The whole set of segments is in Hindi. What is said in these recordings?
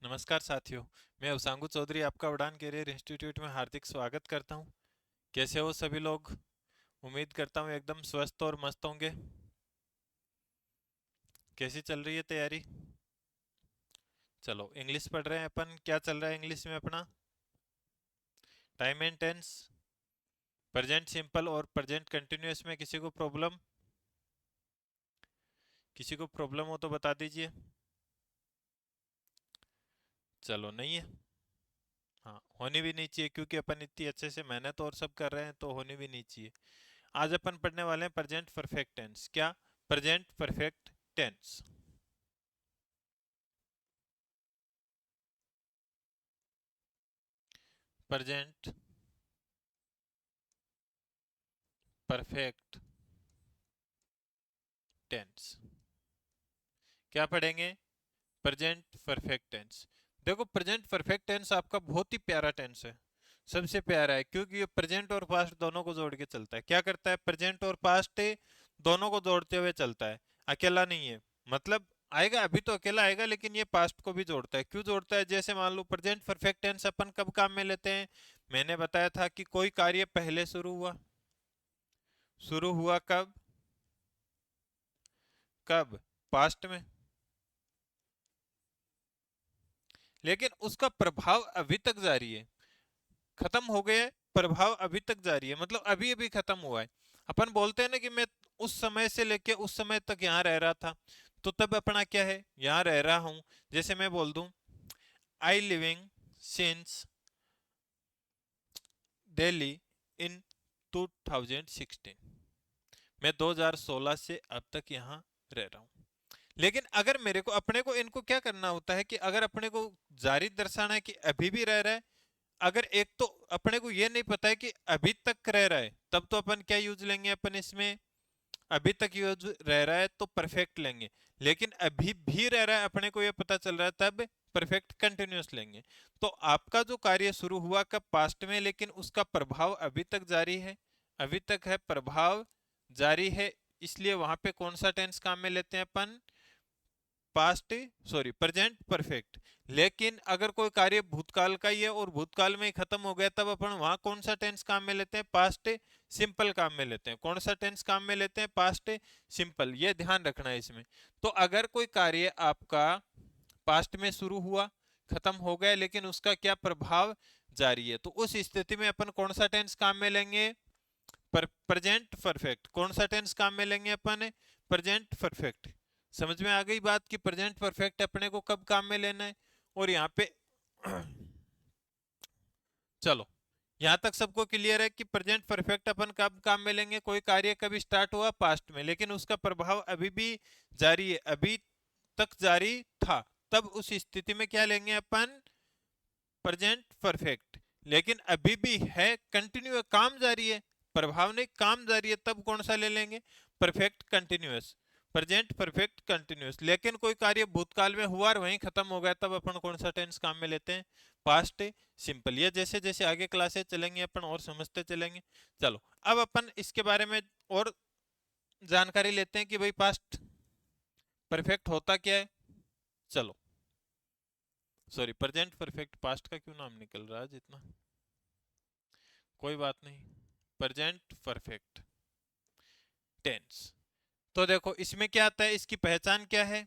नमस्कार साथियों। मैं उसांगू चौधरी आपका उड़ान कैरियर इंस्टीट्यूट में हार्दिक स्वागत करता हूं। कैसे हो सभी लोग? उम्मीद करता हूं एकदम स्वस्थ और मस्त होंगे। कैसी चल रही है तैयारी? चलो इंग्लिश पढ़ रहे हैं अपन। क्या चल रहा है इंग्लिश में अपना? Time and tense, present simple और प्रेजेंट कंटिन्यूअस में किसी को प्रॉब्लम? किसी को प्रॉब्लम हो तो बता दीजिए। चलो नहीं है। हाँ, होनी भी नहीं चाहिए क्योंकि अपन इतनी अच्छे से मेहनत और सब कर रहे हैं तो होनी भी नहीं चाहिए। आज अपन पढ़ने वाले हैं प्रेजेंट परफेक्ट टेंस। क्या? Present perfect tense. Present perfect tense. क्या पढ़ेंगे? Present perfect tense. देखो, प्रेजेंट परफेक्ट टेंस आपका बहुत ही प्यारा टेंस है। सबसे प्यारा है क्योंकि ये प्रेजेंट और पास्ट दोनों को जोड़ के चलता है। क्या करता है? प्रेजेंट और पास्ट दोनों को जोड़ते हुए चलता है, अकेला नहीं है। मतलब आएगा, अभी तो अकेला आएगा लेकिन ये पास्ट को भी जोड़ता है। क्यों जोड़ता है? जैसे मान लो प्रेजेंट परफेक्ट टेंस अपन कब काम में लेते हैं? मैंने बताया था कि कोई कार्य पहले शुरू हुआ। शुरू हुआ कब? कब? पास्ट में। लेकिन उसका प्रभाव अभी तक जारी है। खत्म हो गया है, प्रभाव अभी तक जारी है, मतलब अभी अभी खत्म हुआ है। अपन बोलते हैं ना कि मैं उस समय से लेके उस समय तक यहाँ रह रहा था, तो तब अपना क्या है? यहाँ रह रहा हूं। जैसे मैं बोल दूं आई लिविंग सिंस दिल्ली इन 2016। मैं 2016 से अब तक यहाँ रह रहा हूँ। लेकिन अगर मेरे को अपने को इनको क्या करना होता है कि अगर अपने को जारी दर्शाना है कि अभी भी रह रहा है। अगर एक तो अपने को ये नहीं पता है कि अभी तक रह रहा है, तब तो अपन क्या यूज लेंगे? अपन इसमें अभी तक यूज रह रहा है तो परफेक्ट लेंगे। लेकिन अभी भी रह रहा है अपने को ये पता चल रहा है, तब परफेक्ट कंटिन्यूअस लेंगे। तो आपका जो कार्य शुरू हुआ कब? पास्ट में, लेकिन उसका प्रभाव अभी तक जारी है। अभी तक है, प्रभाव जारी है। इसलिए वहां पे कौन सा टेंस काम में लेते हैं अपन? Past, sorry present perfect. लेकिन अगर कोई कार्य भूतकाल का ही है और भूतकाल में ही खत्म हो गया, तब अपन वहां कौन सा टेंस काम में लेते हैं? पास्ट सिंपल काम में लेते हैं। कौन सा टेंस काम में लेते हैं? Past simple. ये ध्यान रखना है इसमें। तो अगर कोई कार्य आपका पास्ट में शुरू हुआ, खत्म हो गया, लेकिन उसका क्या प्रभाव जारी है, तो उस स्थिति में अपन कौन सा टेंस काम में लेंगे? Present perfect. कौन सा टेंस काम में लेंगे अपन? Present perfect. समझ में आ गई बात कि प्रेजेंट परफेक्ट अपने को कब काम में लेना है? और यहाँ पे चलो, यहां तक सबको क्लियर है कि प्रेजेंट परफेक्ट अपन कब काम में लेंगे? कोई कार्य कब स्टार्ट हुआ? पास्ट में, लेकिन उसका प्रभाव अभी भी जारी है, अभी तक जारी था, तब उस स्थिति में क्या लेंगे अपन? Present perfect. लेकिन अभी भी है, कंटिन्यू काम जारी है, प्रभाव नहीं, काम जारी है, तब कौन सा ले लेंगे? Perfect continuous. Present perfect continuous. लेकिन कोई कार्य भूतकाल में हुआ और वहीं खत्म हो गया, तब अपन कौन सा टेंस काम में लेते हैं? Past simple. ये जैसे जैसे आगे क्लासेस चलेंगे अपन और समझते चलेंगे। चलो, अब अपन इसके बारे में और जानकारी लेते हैं कि भाई पास्ट परफेक्ट होता क्या है। चलो, सॉरी, प्रेजेंट परफेक्ट, पास्ट का क्यों नाम निकल रहा है जितना? कोई बात नहीं। Present perfect tense. तो देखो इसमें क्या आता है, इसकी पहचान क्या है?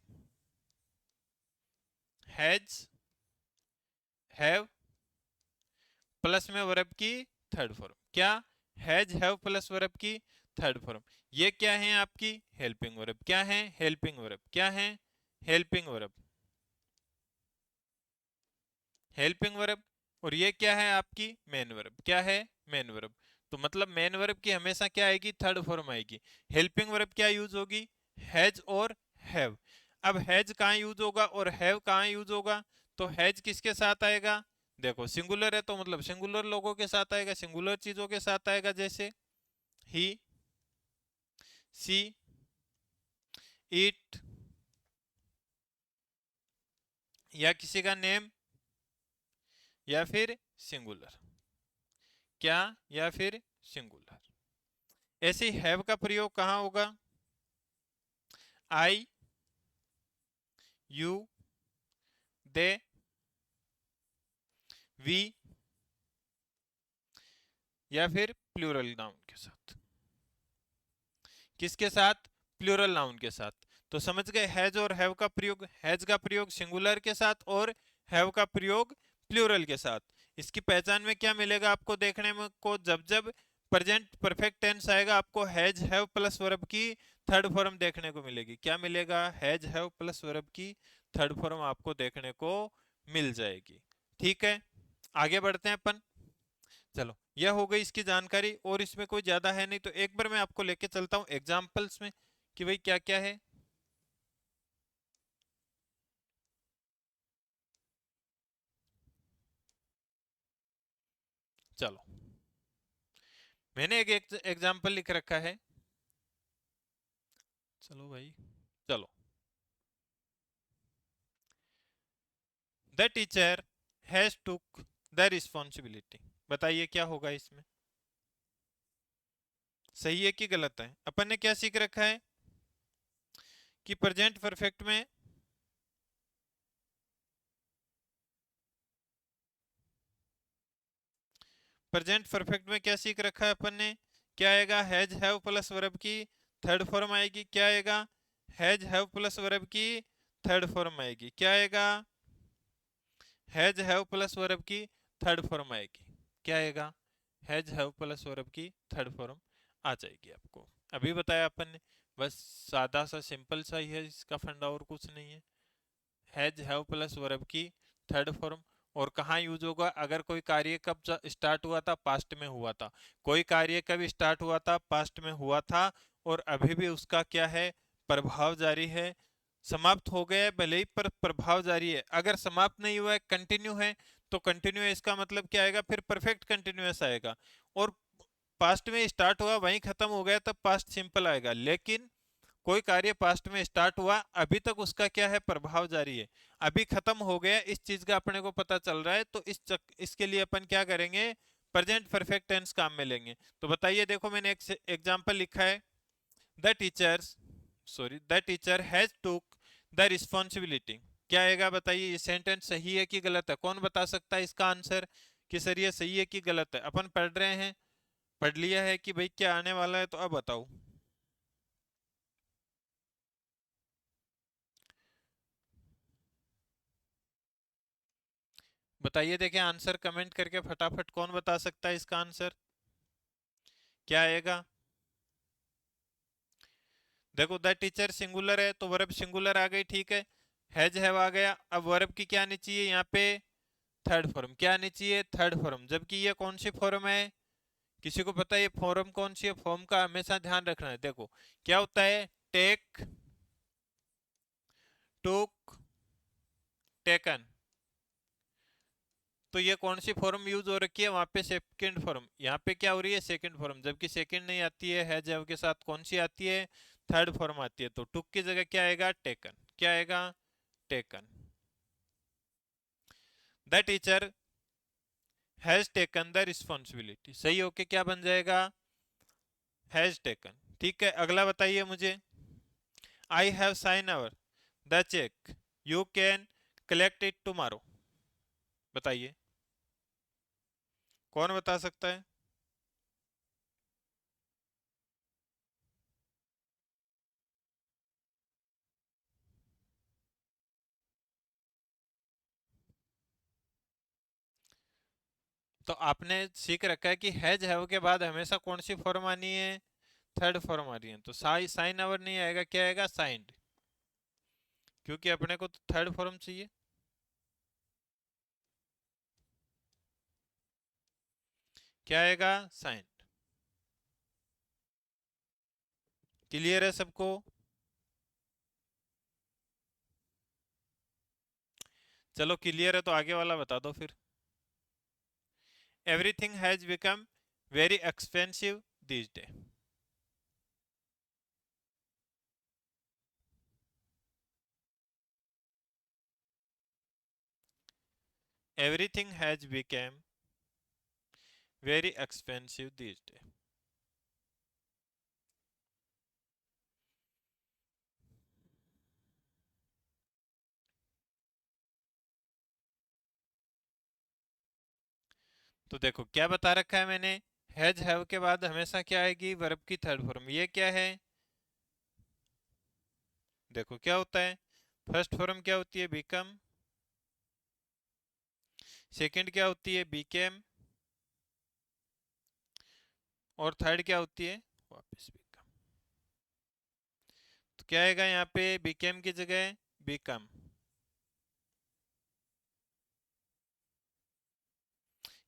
हैज, हैव प्लस में वर्ब की थर्ड फॉर्म। क्या? हैज हैव प्लस वर्ब की थर्ड फॉर्म। ये क्या है आपकी? Helping verb. क्या है? Helping verb. क्या है? Helping verb. Helping verb. और ये क्या है आपकी? Main verb. क्या है? Main verb. तो मतलब मेन वर्ब की हमेशा क्या आएगी? थर्ड फॉर्म आएगी। हेल्पिंग वर्ब क्या यूज होगी? हैज और हैव। अब हैज कहाँ यूज होगा और हैव कहाँ यूज होगा? तो हैज किसके साथ आएगा? देखो सिंगुलर है तो मतलब सिंगुलर लोगों के साथ आएगा, सिंगुलर चीजों के साथ आएगा, जैसे ही, सी, इट, या किसी का नेम, या फिर सिंगुलर। क्या? या फिर सिंगुलर। ऐसे हैव का प्रयोग कहाँ होगा? आई, यू, दे, वी या फिर प्लूरल नाउन के साथ। किसके साथ? प्लूरल नाउन के साथ। तो समझ गए, हैज और हैव का प्रयोग, हैज का प्रयोग सिंगुलर के साथ और हैव का प्रयोग प्लूरल के साथ। इसकी पहचान में क्या मिलेगा आपको देखने में को, जब जब प्रेजेंट परफेक्ट टेंस आएगा आपको हैज हैव प्लस वर्ब की थर्ड फॉर्म देखने को मिलेगी। क्या मिलेगा? हैज हैव प्लस वर्ब की थर्ड फॉर्म आपको देखने को मिल जाएगी। ठीक है, आगे बढ़ते हैं अपन। चलो, यह हो गई इसकी जानकारी, और इसमें कोई ज्यादा है नहीं, तो एक बार मैं आपको लेके चलता हूँ एग्जाम्पल्स में कि भाई क्या क्या है। चलो, मैंने एक एग्जाम्पल लिख रखा है। चलो भाई, चलो। The teacher has took the responsibility. बताइए क्या होगा इसमें? सही है कि गलत है? अपन ने क्या सीख रखा है कि प्रेजेंट परफेक्ट में प्रेजेंट परफेक्ट में क्या सीख रखा है अपन ने? क्या आएगा? हैज हैव प्लस वर्ब की थर्ड फॉर्म आएगी। क्या आएगा? हैज हैव प्लस वर्ब की थर्ड फॉर्म आएगी। क्या आएगा? हैज हैव प्लस वर्ब की थर्ड फॉर्म आएगी। क्या आएगा? हैज हैव प्लस वर्ब की थर्ड फॉर्म आ जाएगी आपको। अभी बताया अपन ने, बस सादा सा सिंपल सा ही है, इसका फंडा और कुछ नहीं है। हैज हैव प्लस वर्ब की थर्ड फॉर्म। और कहाँ यूज होगा? अगर कोई कार्य कब स्टार्ट हुआ था? पास्ट में हुआ था। कोई कार्य कब स्टार्ट हुआ था? पास्ट में हुआ था, और अभी भी उसका क्या है? प्रभाव जारी है। समाप्त हो गया है भले ही, पर प्रभाव जारी है। अगर समाप्त नहीं हुआ है, कंटिन्यू है, तो कंटिन्यू इसका मतलब क्या आएगा? फिर परफेक्ट कंटिन्यूअस आएगा। और पास्ट में स्टार्ट हुआ वहीं खत्म हो गया, तब पास्ट सिंपल आएगा। लेकिन कोई कार्य पास्ट में स्टार्ट हुआ, अभी तक उसका क्या है? प्रभाव जारी है। अभी खत्म हो गया, इस चीज का अपने को पता चल रहा है, तो इसके लिए अपन क्या करेंगे? प्रेजेंट परफेक्ट टेंस काम में लेंगे। तो बताइए, देखो मैंने एक एग्जांपल लिखा है। The teachers sorry the teacher has took the responsibility. क्या आएगा? बताइए, ये सेंटेंस सही है कि गलत है? कौन बता सकता है इसका आंसर कि सर ये सही है कि गलत है? अपन पढ़ रहे हैं, पढ़ लिया है कि भाई क्या आने वाला है, तो अब बताओ। बताइए, देखिए आंसर कमेंट करके फटाफट, कौन बता सकता है इसका आंसर? क्या आएगा? देखो, द टीचर सिंगुलर है तो वर्ब सिंगुलर आ गई, ठीक है। हैज हैव आ गया। अब वर्ब की क्या आनी चाहिए यहाँ पे? Third form. क्या आनी चाहिए? Third form. जबकि ये कौन सी फॉर्म है? किसी को पता है ये फॉर्म कौन सी है? फॉर्म का हमेशा ध्यान रखना है। देखो क्या होता है, टेक, टुक, टेकन। तो ये कौन सी फॉर्म यूज हो रखी है? वहां पे सेकंड फॉर्म। यहाँ पे क्या हो रही है? Second form. जबकि सेकंड नहीं आती है हैज हैव के साथ, कौन सी आती है? थर्ड फॉर्म आती है। तो टुक की जगह क्या आएगा? टेकन। क्या आएगा? Taken. The teacher has taken the responsibility. सही होके क्या बन जाएगा? Has taken. ठीक है, अगला बताइए मुझे। I have sign our the cheque, you can collect it tomorrow. बताइए, कौन बता सकता है? तो आपने सीख रखा है कि हैज हैव के बाद हमेशा कौन सी फॉर्म आनी है? थर्ड फॉर्म आ रही है। तो साइन अवर नहीं आएगा, क्या आएगा? साइंड। क्योंकि अपने को तो थर्ड फॉर्म चाहिए। क्या आएगा? साइंड। क्लियर है सबको? चलो क्लियर है तो आगे वाला बता दो फिर। Everything has become very expensive this day. Everything has become very expensive this day. तो देखो क्या बता रखा है मैंने, हैज हैव के बाद हमेशा क्या आएगी, वर्ब की थर्ड फॉर्म। ये क्या है, देखो क्या होता है, फर्स्ट फॉर्म क्या होती है, बिकम, सेकंड क्या होती है, बीकेम, और थर्ड क्या होती है, वापस बिकम। तो क्या आएगा यहाँ पे, बीकेम की जगह बिकम,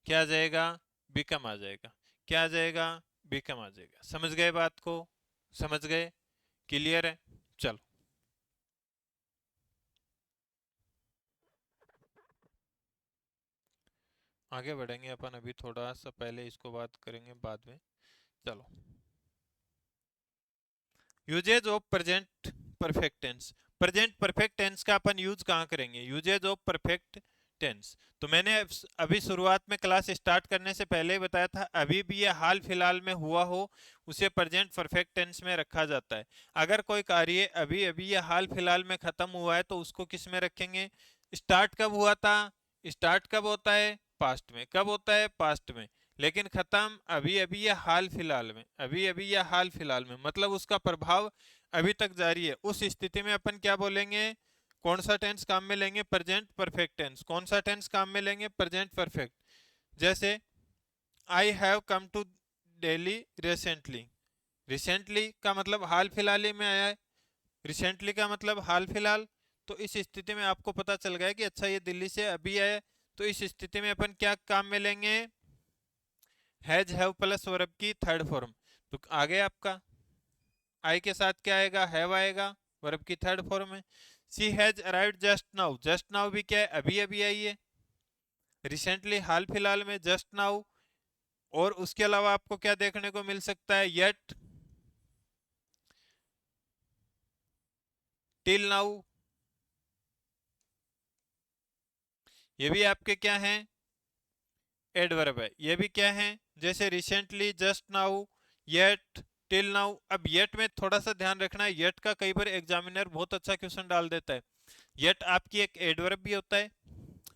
क्या आ जाएगा, बिकम आ जाएगा, क्या आ जाएगा, बिकम आ जाएगा। समझ गए बात को, समझ गए, क्लियर है। चलो आगे बढ़ेंगे अपन, अभी थोड़ा सा पहले इसको बात करेंगे बाद में। चलो, uses of present perfect tense. Present perfect tense का अपन यूज कहाँ करेंगे, यूजेज ऑफ परफेक्ट टेंस। तो मैंने अभी शुरुआत में क्लास स्टार्ट करने से पहले ही बताया था, अभी भी ये हाल फिलहाल में हुआ हो उसे प्रेजेंट परफेक्ट टेंस में रखा जाता है। अगर कोई कार्य अभी अभी या हाल फिलहाल में खत्म हुआ है तो उसको किस में रखेंगे, स्टार्ट कब हुआ था, स्टार्ट कब होता है, पास्ट में, कब होता है, पास्ट में, लेकिन खत्म अभी अभी या हाल फिलहाल में, अभी अभी या हाल फिलहाल में, मतलब उसका प्रभाव अभी तक जारी है। उस स्थिति में अपन क्या बोलेंगे, कौन सा टेंस काम में लेंगे, प्रेजेंट परफेक्ट टेंस। कौन सा टेंस काम में लेंगे, प्रेजेंट परफेक्ट। जैसे I have come to Delhi recently, recently का मतलब हाल फिलहाल ही में आया है, रिसेंटली का मतलब हाल फिलहाल। तो इस स्थिति में आपको पता चल गया कि अच्छा ये दिल्ली से अभी आया, तो इस स्थिति में अपन क्या काम में लेंगे, हैज हैव प्लस वर्ब की थर्ड फॉर्म। तो आगे आपका आई के साथ क्या आएगा, हैव आएगा, वर्ब की थर्ड फॉर्म है। She has arrived just now, just now भी क्या है, अभी अभी आई है, रिसेंटली हाल फिलहाल में, जस्ट नाउ। और उसके अलावा आपको क्या देखने को मिल सकता है, येट, टिल नाउ, ये भी आपके क्या हैं, एडवर्ब है। ये भी क्या है, जैसे recently, just now, yet, till now. अब येट में थोड़ा सा ध्यान रखना है, येट का कई बार एग्जामिनर बहुत अच्छा क्वेश्चन डाल देता है। येट आपकी एक एडवर्ब भी होता है,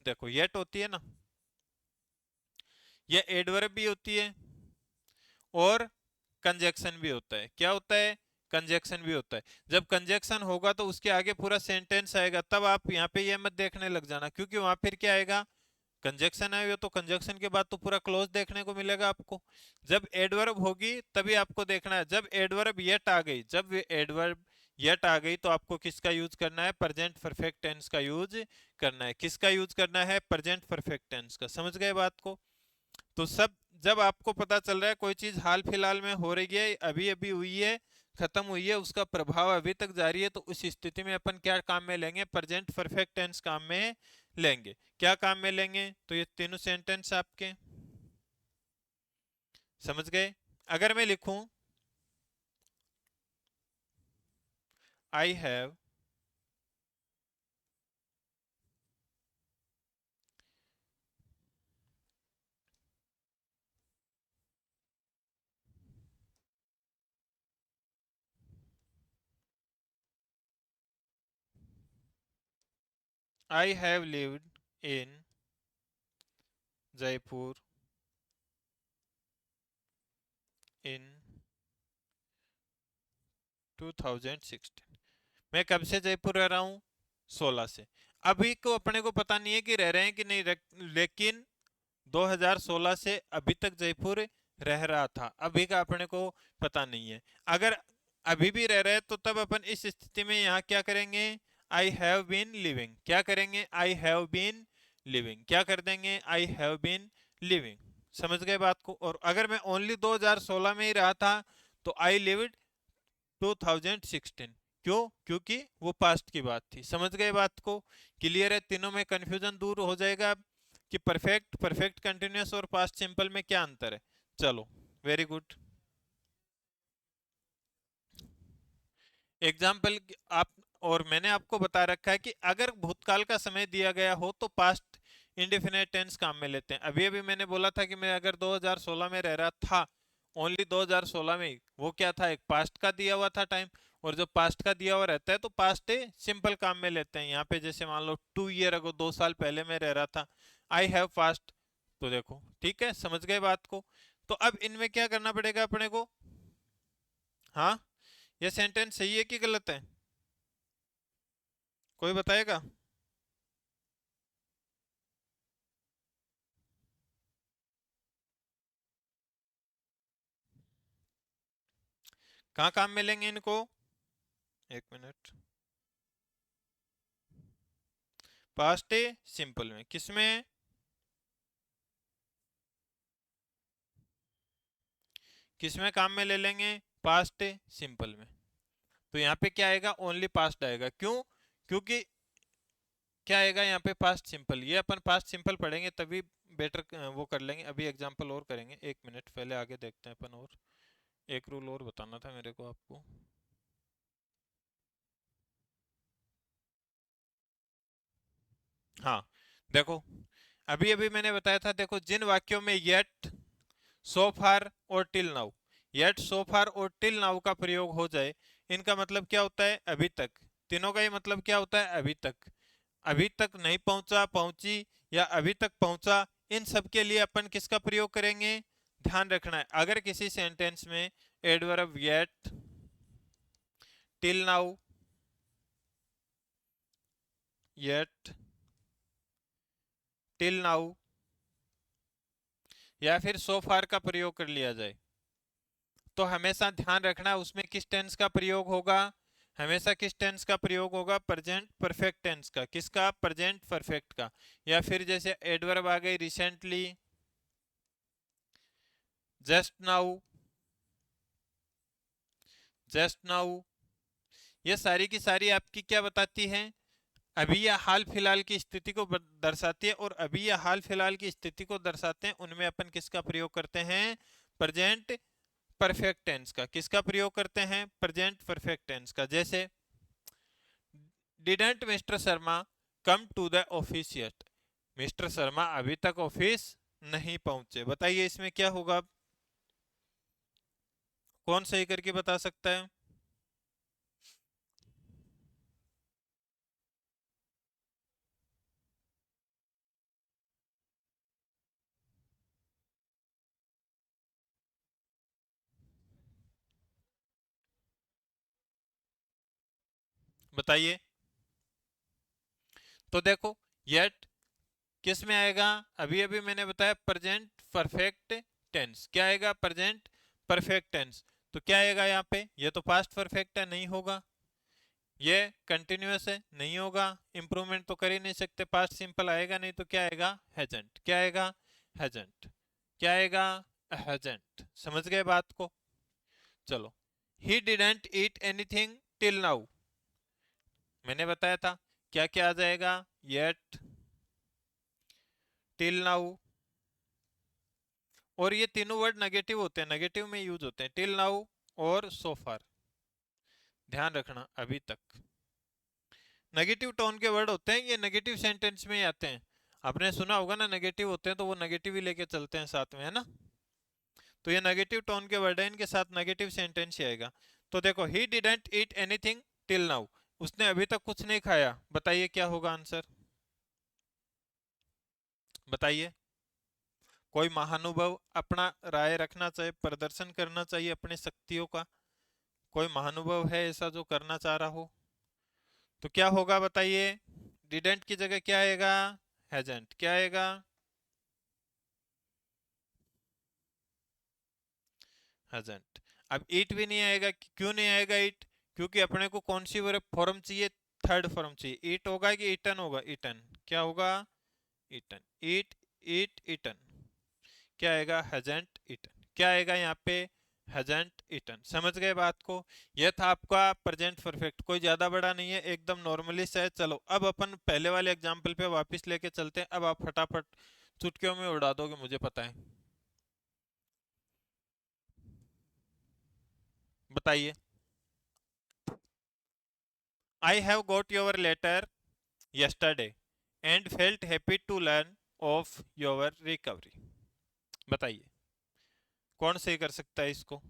देखो येट होती है ना, ये एडवर्ब भी होती है और कंजक्शन भी होता है। क्या होता है, कंजक्शन भी होता है। जब कंजक्शन होगा तो उसके आगे पूरा सेंटेंस आएगा, तब आप यहाँ पे ये मत देखने लग जाना, क्योंकि वहां फिर क्या आएगा, कंजक्शन आएगा, तो कंजक्शन के बाद तो पूरा क्लोज देखने को मिलेगा आपको। जब एडवर्ब होगी तभी आपको देखना है। जब एडवर्ब येट आ गई, जब एडवर्ब येट आ गई तो आपको किसका यूज करना है, प्रेजेंट परफेक्ट टेंस का यूज करना है। किसका यूज करना है, प्रेजेंट परफेक्ट टेंस का। समझ गए बात को। तो सब, जब आपको पता चल रहा है कोई चीज हाल फिलहाल में हो रही है, अभी अभी हुई है, खत्म हुई है, उसका प्रभाव अभी तक जारी है, तो उस स्थिति में अपन क्या काम में लेंगे, प्रेजेंट परफेक्ट टेंस काम में लेंगे। क्या काम में लेंगे, तो ये तीनों सेंटेंस आपके समझ गए। अगर मैं लिखूं I have I have lived in Jaipur in 2016। मैं कब से जयपुर रह रहा हूँ, 16 से। अभी को अपने को पता नहीं है कि रह रहे हैं कि नहीं लेकिन 2016 से अभी तक जयपुर रह रहा था, अभी का अपने को पता नहीं है। अगर अभी भी रह रहे हैं तो तब अपन इस स्थिति में यहाँ क्या करेंगे, आई हैव बीन लिविंग, क्या करेंगे, आई हैव बीन लिविंग, क्या कर देंगे, आई हैव बीन लिविंग। समझ गए बात को। और अगर मैं ओनली 2016 में ही रहा था तो आई लिव्ड 2016। क्यों, क्योंकि वो पास्ट की बात थी। समझ गए बात को, क्लियर है, तीनों में कंफ्यूजन दूर हो जाएगा कि परफेक्ट, परफेक्ट कंटिन्यूअस और पास्ट सिंपल में क्या अंतर है। चलो, वेरी गुड। एग्जाम्पल आप, और मैंने आपको बता रखा है कि अगर भूतकाल का समय दिया गया हो तो पास्ट इंडेफिनेट टेंस काम में लेते हैं। अभी अभी मैंने बोला था कि मैं अगर 2016 में रह रहा था, ओनली 2016 में ही, वो क्या था, एक पास्ट का दिया हुआ था टाइम। और जो पास्ट का दिया हुआ रहता है तो पास्ट सिंपल काम में लेते हैं। यहाँ पे जैसे मान लो 2 ईयर अगो, 2 साल पहले मैं रह रहा था, आई हैव पास्ट तो देखो ठीक है, समझ गए बात को। तो अब इनमें क्या करना पड़ेगा अपने को? हाँ, ये सेंटेंस सही है कि गलत है? कोई बताएगा? कहाँ काम मिलेंगे इनको? एक मिनट। पास्ट सिंपल में, किसमें? किसमें काम में ले लेंगे? पास्ट सिंपल में। तो यहाँ पे क्या आएगा? ओनली पास्ट आएगा। क्यों? क्योंकि क्या आएगा यहाँ पे? Past simple. ये अपन पास्ट सिंपल पढ़ेंगे तभी बेटर वो कर लेंगे। अभी एग्जांपल और करेंगे, एक मिनट पहले आगे देखते हैं अपन। और एक रूल और बताना था मेरे को आपको। हाँ, देखो अभी अभी मैंने बताया था, देखो जिन वाक्यों में येट, सो फार और टिल नाउ, येट, सो फार और टिल नाउ का प्रयोग हो जाए, इनका मतलब क्या होता है? अभी तक। तीनों का ही मतलब क्या होता है? अभी तक। अभी तक नहीं पहुंचा, पहुंची, या अभी तक पहुंचा, इन सब के लिए अपन किसका प्रयोग करेंगे? ध्यान रखना है, अगर किसी सेंटेंस में adverb yet, till now, yet, till now या फिर सो फार का प्रयोग कर लिया जाए, तो हमेशा ध्यान रखना उसमें किस टेंस का प्रयोग होगा? हमेशा किस टेंस का प्रयोग होगा? प्रेजेंट परफेक्ट टेंस का। किसका? प्रेजेंट परफेक्ट का। या फिर जैसे एडवर्ब आ गई recently, just now, just now, ये सारी की सारी आपकी क्या बताती हैं? अभी या हाल फिलहाल की स्थिति को दर्शाती है, और अभी या हाल फिलहाल की स्थिति को दर्शाते हैं उनमें अपन किसका प्रयोग करते हैं? प्रेजेंट परफेक्ट टेंस का। किसका प्रयोग करते हैं? प्रेजेंट परफेक्ट टेंस का। जैसे didn't Mr Sharma come to the office yet, Mr Sharma अभी तक ऑफिस नहीं पहुंचे। बताइए इसमें क्या होगा? कौन सही करके बता सकता है? बताइए। तो देखो येट किस में आएगा? अभी अभी मैंने बताया प्रेजेंट परफेक्ट टेंस। क्या आएगा? Present perfect tense. तो क्या आएगा यहाँ पे? ये तो पास्ट परफेक्ट है, नहीं होगा। ये कंटिन्यूअस है, नहीं होगा। इंप्रूवमेंट तो कर ही नहीं सकते, पास्ट सिंपल आएगा नहीं। तो क्या आएगा? हैजंट। क्या आएगा? हैजंट। क्या आएगा? हैजंट। समझ गए बात को? चलो, he didn't eat anything till now, मैंने बताया था क्या क्या आ जाएगा? येट, टिल नाउ, और ये तीनों वर्ड नेगेटिव होते हैं, नेगेटिव में यूज होते हैं, टिल नाउ और सो फार। ध्यान रखना, अभी तक नेगेटिव टोन के वर्ड होते हैं, ये नेगेटिव सेंटेंस में ही आते हैं। आपने सुना होगा ना, नेगेटिव होते हैं तो वो नेगेटिव ही लेके चलते हैं साथ में, है ना? तो ये नेगेटिव टोन के वर्ड है, इनके साथ नेगेटिव सेंटेंस ही आएगा। तो देखो, he didn't eat anything till now, उसने अभी तक कुछ नहीं खाया। बताइए क्या होगा आंसर? बताइए। कोई महानुभव अपना राय रखना चाहिए, प्रदर्शन करना चाहिए अपनी शक्तियों का। कोई महानुभव है ऐसा जो करना चाह रहा हो? तो क्या होगा बताइए? डिडेंट की जगह क्या आएगा? हैजेंट। क्या आएगा? हैजेंट। अब ईट भी नहीं आएगा। क्यों नहीं आएगा ईट? क्योंकि अपने को कौन सी फॉर्म चाहिए? थर्ड फॉर्म चाहिए। ईट होगा कि ईटन होगा? ईटन। क्या होगा? ईटन। Eat, eat, eaten. क्या आएगा? Hasn't eaten. क्या आएगा यहाँ पे? Hasn't eaten. समझ गए बात को? यह था आपका प्रेजेंट परफेक्ट, कोई ज्यादा बड़ा नहीं है, एकदम नॉर्मली सा है। चलो अब अपन पहले वाले एग्जाम्पल पे वापस लेके चलते हैं। अब आप फटाफट चुटकियों में उड़ा दोगे, मुझे पता है। बताइए। I have got your letter yesterday and felt happy to learn of your recovery। बताइए कौन सही कर सकता है इसको?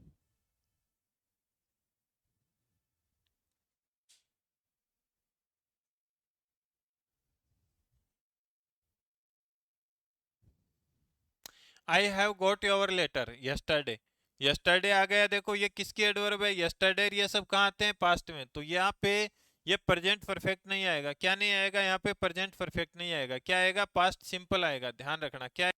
I have got your letter yesterday, yesterday आ गया, देखो ये किसकी एडवर्ब है, यस्टरडे, ये सब कहाँ आते हैं, पास्ट में। तो यहाँ पे ये प्रेजेंट परफेक्ट नहीं आएगा, क्या नहीं आएगा यहाँ पे, प्रेजेंट परफेक्ट नहीं आएगा, क्या आएगा, पास्ट सिंपल आएगा, ध्यान रखना क्या।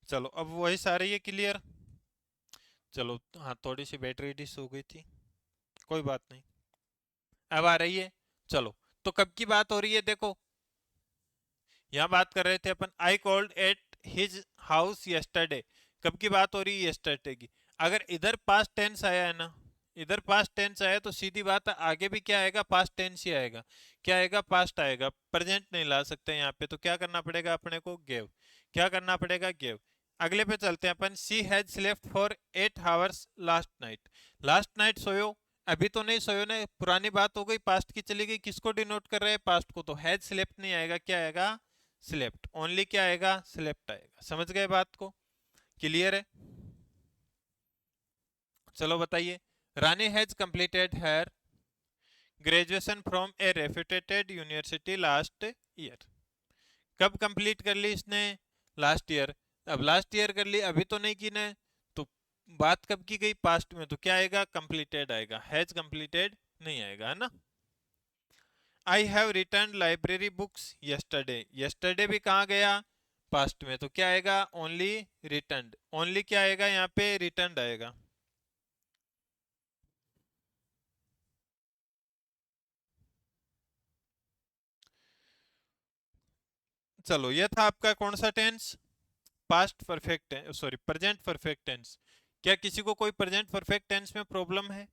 चलो अब वही सारे ये क्लियर। चलो हाँ, थोड़ी सी बैटरी डिस हो गई थी, कोई बात नहीं, अब आ रही है। चलो, तो कब की बात हो रही है देखो, यहाँ बात कर रहे थे अपन, I called at his house yesterday. कब की बात हो रही है? यस्टरडे की। अगर इधर पास्ट टेंस आया है ना, इधर पास्ट टेंस आया तो सीधी बात है आगे भी क्या आएगा? पास्ट टेंस ही आएगा। क्या आएगा? पास्ट आएगा, प्रेजेंट नहीं ला सकते यहाँ पे, तो क्या करना पड़ेगा अपने को? गेव। क्या करना पड़ेगा? गेव। अगले पे चलते हैं अपन, she has slept for 8 hours last night. Last night सोयो, अभी तो नहीं सोयो ने, पुरानी बात हो गई, पास्ट की चली गई, किसको डिनोट कर रहे हैं? पास्ट को, तो हैज स्लेप्ट नहीं आएगा, क्या आएगा? Slept only. क्या आएगा? स्लेप्ट आएगा। समझ गए बात को? क्लियर है? चलो बताइए, Rani has completed her graduation from a reputed university last year. कब कंप्लीट कर ली इसने? Last year. अब लास्ट ईयर कर ली, अभी तो नहीं की ने, तो बात कब की गई? पास्ट में, तो क्या आएगा? कंप्लीटेड आएगा, हैज कंप्लीटेड नहीं आएगा, है ना। I have return library books yesterday. Yesterday भी कहाँ गया? पास्ट में, तो क्या आएगा? Only return. ओनली क्या आएगा यहाँ पे? रिटर्न आएगा। चलो, ये था आपका कौन सा tense? Past perfect, sorry present perfect tense. क्या किसी को कोई प्रेजेंट परफेक्ट टेंस में प्रॉब्लम है?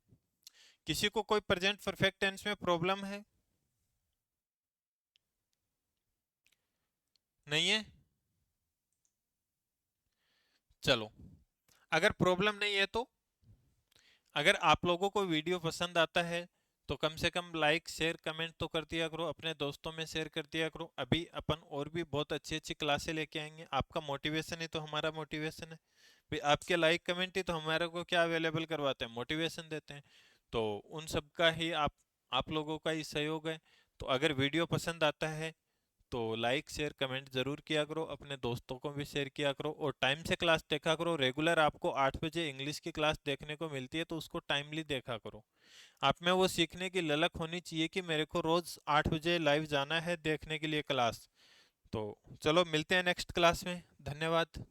किसी को कोई प्रेजेंट परफेक्ट टेंस में प्रॉब्लम है? नहीं है? चलो, अगर प्रॉब्लम नहीं है तो, अगर आप लोगों को वीडियो पसंद आता है तो कम से कम लाइक शेयर कमेंट तो कर दिया करो, अपने दोस्तों में शेयर कर दिया करो। अभी अपन और भी बहुत अच्छी अच्छी क्लासें लेके आएंगे, आपका मोटिवेशन ही तो हमारा मोटिवेशन है भाई। आपके लाइक कमेंट ही तो हमारे को क्या अवेलेबल करवाते हैं? मोटिवेशन देते हैं। तो उन सब का ही आप लोगों का ही सहयोग है। तो अगर वीडियो पसंद आता है तो लाइक शेयर कमेंट जरूर किया करो, अपने दोस्तों को भी शेयर किया करो, और टाइम से क्लास देखा करो। रेगुलर आपको 8 बजे इंग्लिश की क्लास देखने को मिलती है, तो उसको टाइमली देखा करो। आप में वो सीखने की ललक होनी चाहिए कि मेरे को रोज 8 बजे लाइव जाना है देखने के लिए क्लास। तो चलो, मिलते हैं नेक्स्ट क्लास में। धन्यवाद।